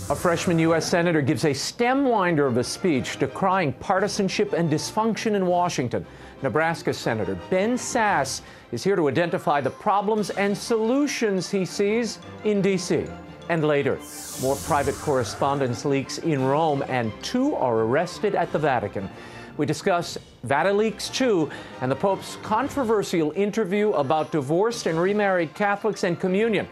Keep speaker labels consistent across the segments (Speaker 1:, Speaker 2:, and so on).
Speaker 1: A freshman U.S. Senator gives a stem-winder of a speech decrying partisanship and dysfunction in Washington. Nebraska Senator Ben Sasse is here to identify the problems and solutions he sees in D.C. And later, more private correspondence leaks in Rome, and 2 are arrested at the Vatican. We discuss VatiLeaks 2 and the Pope's controversial interview about divorced and remarried Catholics and communion.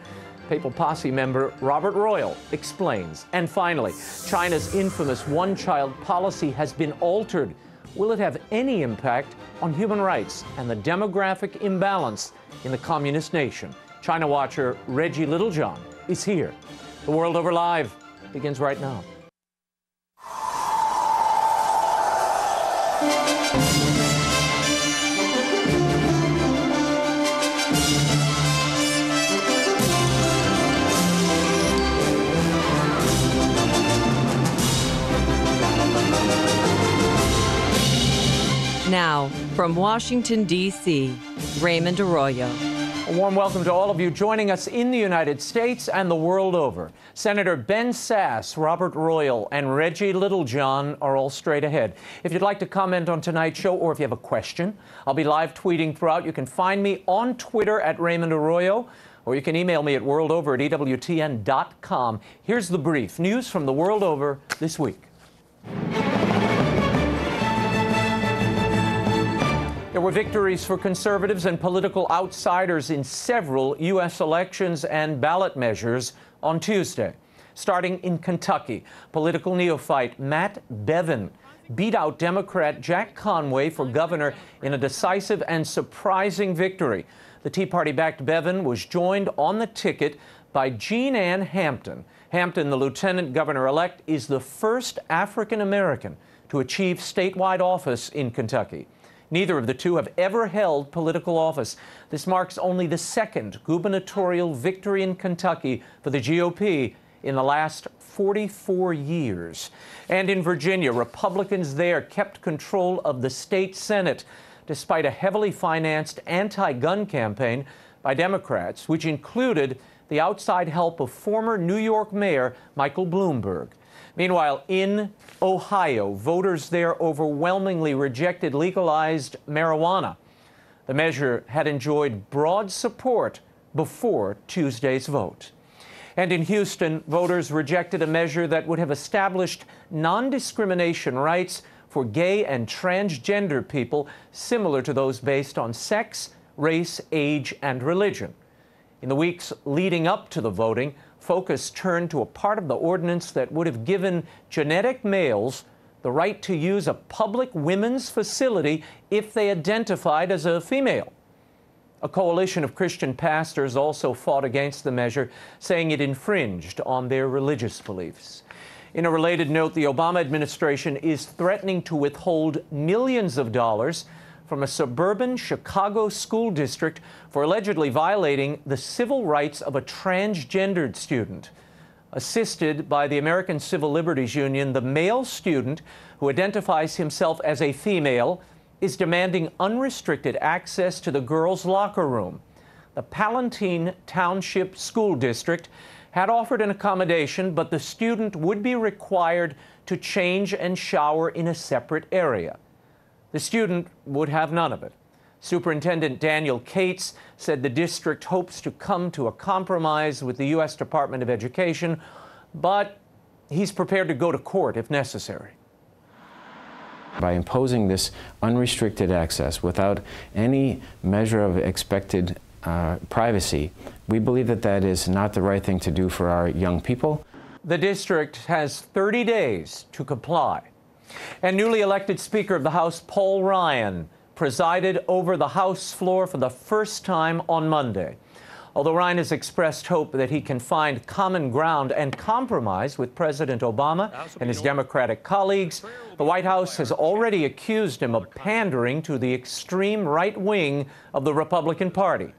Speaker 1: Papal Posse member Robert Royal explains. And finally, China's infamous one-child policy has been altered. Will it have any impact on human rights and the demographic imbalance in the communist nation? China watcher Reggie Littlejohn is here. The World Over Live begins right now.
Speaker 2: Now, from Washington, D.C., Raymond Arroyo.
Speaker 1: A warm welcome to all of you joining us in the United States and the world over. Senator Ben Sasse, Robert Royal, and Reggie Littlejohn are all straight ahead. If you'd like to comment on tonight's show, or if you have a question, I'll be live tweeting throughout. You can find me on Twitter at Raymond Arroyo, or you can email me at worldover@ewtn.com. Here's the brief. News from the world over this week. There were victories for conservatives and political outsiders in several U.S. elections and ballot measures on Tuesday. Starting in Kentucky, political neophyte Matt Bevin beat out Democrat Jack Conway for governor in a decisive and surprising victory. The Tea Party-backed Bevin was joined on the ticket by Jean Ann Hampton. Hampton, the lieutenant governor-elect, is the first African-American to achieve statewide office in Kentucky. Neither of the two have ever held political office. This marks only the second gubernatorial victory in Kentucky for the GOP in the last 44 years. And in Virginia, Republicans there kept control of the state Senate despite a heavily financed anti-gun campaign by Democrats, which included the outside help of former New York Mayor Michael Bloomberg. Meanwhile, in Ohio, voters there overwhelmingly rejected legalized marijuana. The measure had enjoyed broad support before Tuesday's vote. And in Houston, voters rejected a measure that would have established non-discrimination rights for gay and transgender people, similar to those based on sex, race, age, and religion. In the weeks leading up to the voting, focus turned to a part of the ordinance that would have given genetic males the right to use a public women's facility if they identified as a female. A coalition of Christian pastors also fought against the measure, saying it infringed on their religious beliefs. In a related note, the Obama administration is threatening to withhold millions of dollars from a suburban Chicago school district for allegedly violating the civil rights of a transgendered student. Assisted by the American Civil Liberties Union, the male student, who identifies himself as a female, is demanding unrestricted access to the girls' locker room. The Palatine Township School District had offered an accommodation, but the student would be required to change and shower in a separate area. The student would have none of it. Superintendent Daniel Cates said the district hopes to come to a compromise with the U.S. Department of Education, but he's prepared to go to court if necessary.
Speaker 3: By imposing this unrestricted access without any measure of expected privacy, we believe that that is not the right thing to do for our young people.
Speaker 1: The district has 30 days to comply. And newly elected Speaker of the House Paul Ryan presided over the House floor for the first time on Monday. Although Ryan has expressed hope that he can find common ground and compromise with President Obama and his Democratic colleagues, the White House has already accused him of pandering to the extreme right wing of the Republican Party.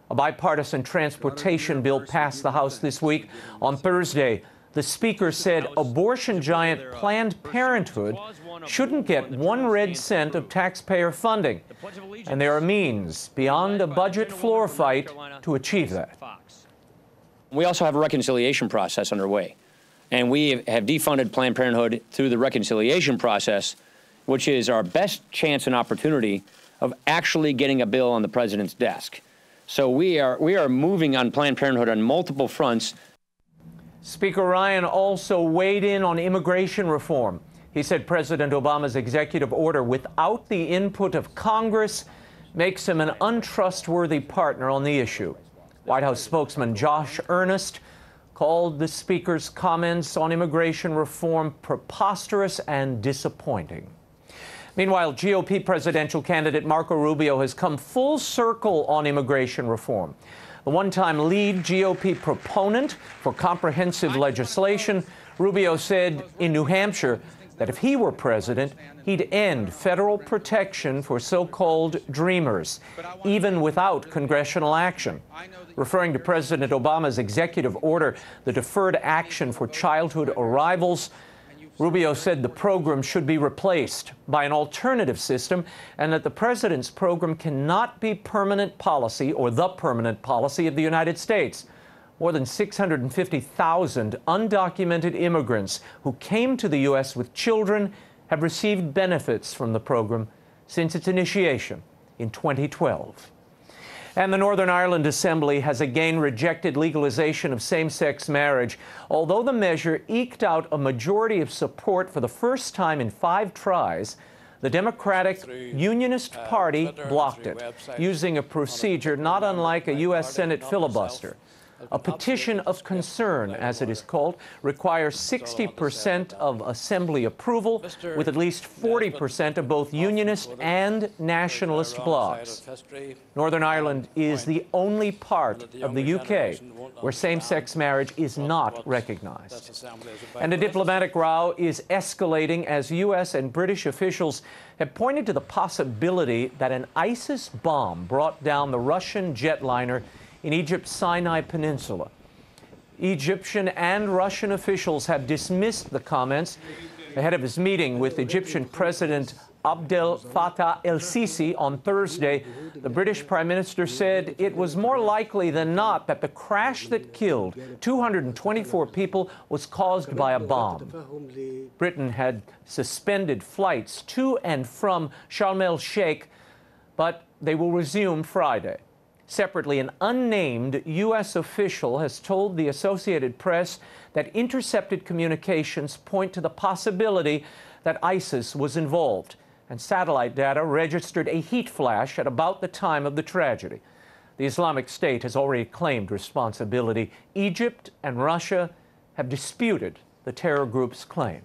Speaker 1: A bipartisan transportation bill passed the House this week. On Thursday, the Speaker said abortion giant Planned Parenthood shouldn't get 1 red cent of taxpayer funding, and there are means beyond a budget floor fight to achieve that.
Speaker 4: We also have a reconciliation process underway. And we have defunded Planned Parenthood through the reconciliation process, which is our best chance and opportunity of actually getting a bill on the president's desk. So we are moving on Planned Parenthood on multiple fronts.
Speaker 1: Speaker Ryan also weighed in on immigration reform. He said President Obama's executive order, without the input of Congress, makes him an untrustworthy partner on the issue. White House spokesman Josh Earnest called the Speaker's comments on immigration reform preposterous and disappointing. Meanwhile, GOP presidential candidate Marco Rubio has come full circle on immigration reform. The one-time lead GOP proponent for comprehensive legislation, Rubio said in New Hampshire that if he were president, he'd end federal protection for so-called dreamers, even without congressional action. Referring to President Obama's executive order, the Deferred Action for Childhood Arrivals, Rubio said the program should be replaced by an alternative system and that the president's program cannot be permanent policy or the permanent policy of the United States. More than 650,000 undocumented immigrants who came to the U.S. with children have received benefits from the program since its initiation in 2012. And the Northern Ireland Assembly has again rejected legalization of same-sex marriage, although the measure eked out a majority of support for the first time in 5 tries. The Democratic Unionist Party blocked it, using a procedure not unlike a U.S. Senate filibuster. A petition of concern, as it is called, requires 60% of Assembly approval, with at least 40% of both Unionist and Nationalist blocs. Northern Ireland is the only part of the UK where same-sex marriage is not recognized. And a diplomatic row is escalating as U.S. and British officials have pointed to the possibility that an ISIS bomb brought down the Russian jetliner in Egypt's Sinai Peninsula. Egyptian and Russian officials have dismissed the comments ahead of his meeting with Egyptian President Abdel Fattah el-Sisi on Thursday. The British Prime Minister said it was more likely than not that the crash that killed 224 people was caused by a bomb. Britain had suspended flights to and from Sharm el-Sheikh, but they will resume Friday. Separately, an unnamed U.S. official has told the Associated Press that intercepted communications point to the possibility that ISIS was involved, and satellite data registered a heat flash at about the time of the tragedy. The Islamic State has already claimed responsibility. Egypt and Russia have disputed the terror group's claim.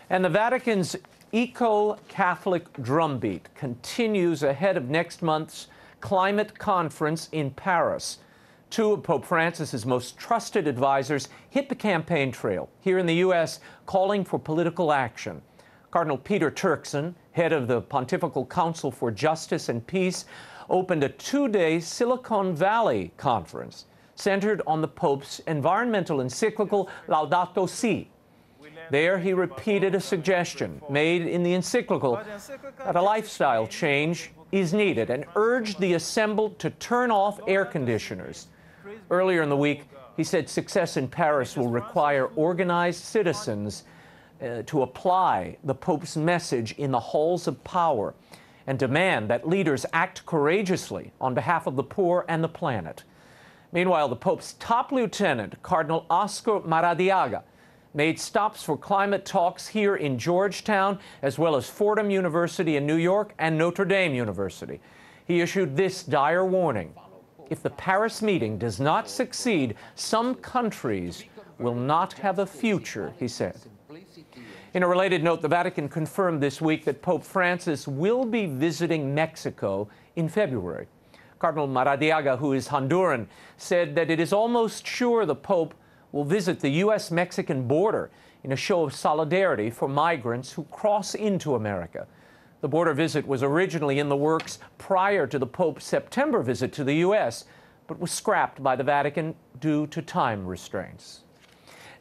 Speaker 1: And the Vatican's eco-Catholic drumbeat continues ahead of next month's climate conference in Paris. 2 of Pope Francis's most trusted advisors hit the campaign trail here in the U.S., calling for political action. Cardinal Peter Turkson, head of the Pontifical Council for Justice and Peace, opened a 2-day Silicon Valley conference centered on the Pope's environmental encyclical Laudato Si. There he repeated a suggestion made in the encyclical that a lifestyle change is needed and urged the assembled to turn off air conditioners. Earlier in the week, he said success in Paris will require organized citizens to apply the Pope's message in the halls of power and demand that leaders act courageously on behalf of the poor and the planet. Meanwhile, the Pope's top lieutenant, Cardinal Oscar Maradiaga, made stops for climate talks here in Georgetown, as well as Fordham University in New York and Notre Dame University. He issued this dire warning: if the Paris meeting does not succeed, some countries will not have a future, he said. In a related note, the Vatican confirmed this week that Pope Francis will be visiting Mexico in February. Cardinal Maradiaga, who is Honduran, said that it is almost sure the Pope will visit the U.S.-Mexican border in a show of solidarity for migrants who cross into America. The border visit was originally in the works prior to the Pope's September visit to the U.S., but was scrapped by the Vatican due to time restraints.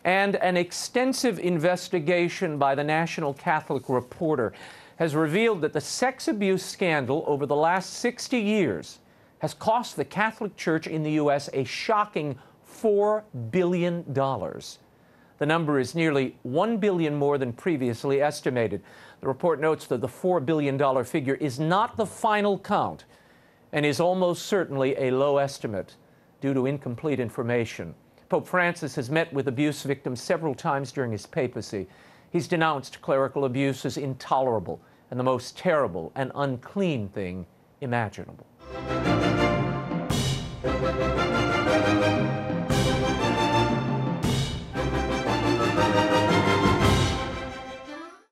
Speaker 1: And an extensive investigation by the National Catholic Reporter has revealed that the sex abuse scandal over the last 60 years has cost the Catholic Church in the U.S. a shocking $4 billion. The number is nearly 1 billion more than previously estimated. The report notes that the $4 billion figure is not the final count and is almost certainly a low estimate due to incomplete information. Pope Francis has met with abuse victims several times during his papacy. He's denounced clerical abuse as intolerable and the most terrible and unclean thing imaginable.